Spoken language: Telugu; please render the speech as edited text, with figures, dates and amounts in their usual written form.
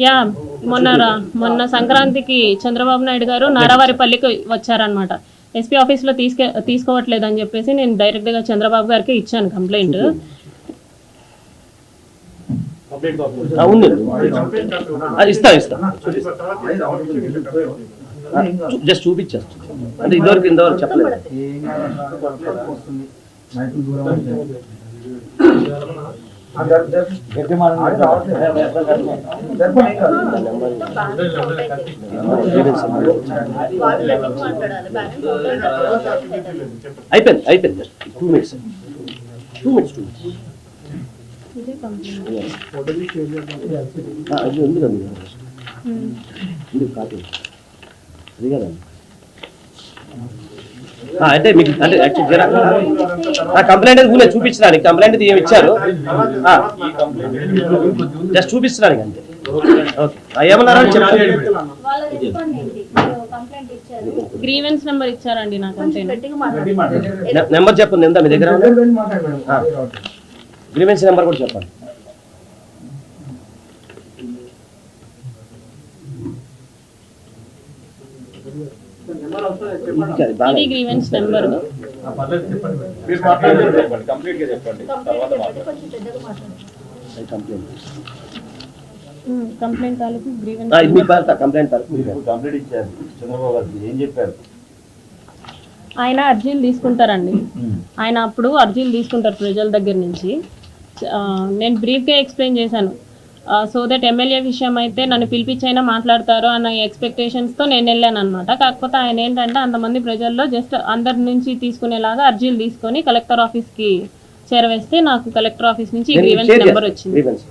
యా మొన్న సంక్రాంతికి చంద్రబాబు నాయుడు గారు నారావారిపల్లికి వచ్చారనమాట. ఎస్పీ ఆఫీస్లో తీసుకోవట్లేదని చెప్పేసి నేను డైరెక్ట్గా చంద్రబాబు గారికి ఇచ్చాను కంప్లైంట్. జస్ట్ చూపించేస్తా అంటే ఇంతవరకు చెప్పలేదు. అయిపోయింది 2 minutes. అంటే మీకు అంటే కంప్లైంట్ ఊళ్ళో చూపించడానికి కంప్లైంట్ ఏమి ఇచ్చారు జస్ట్ చూపించడానికి అంతే. ఓకే ఏమన్నారా గ్రీవెన్స్ నెంబర్ ఇచ్చారండి నాకు. నెంబర్ చెప్పండి ఎంత మీ దగ్గర గ్రీవెన్స్ నెంబర్ కూడా చెప్పండి. ఇది గ్రీవెన్స్ నెంబర్. కంప్లైంట్ తాలూకు గ్రీవెన్స్ కంప్లైంట్ ఇచ్చారు చంద్రబాబు గారికి ఏం చెప్పారు? ఆయన అర్జీలు తీసుకుంటారండి. ఆయన అప్పుడు అర్జీలు తీసుకుంటారు ప్రజల దగ్గర నుంచి. నేను బ్రీఫ్గా ఎక్స్ప్లెయిన్ చేశాను. సో దట్ ఎమ్మెల్యే విషయం అయితే నన్ను పిలిపించైనా మాట్లాడతారు అన్న ఎక్స్పెక్టేషన్స్తో నేను వెళ్ళాను అనమాట. కాకపోతే ఆయన ఏంటంటే అంతమంది ప్రజల్లో జస్ట్ అందరి నుంచి తీసుకునేలాగా అర్జీలు తీసుకొని కలెక్టర్ ఆఫీస్కి చేరవేస్తే నాకు కలెక్టర్ ఆఫీస్ నుంచి గ్రీవెన్స్ నెంబర్ వచ్చింది.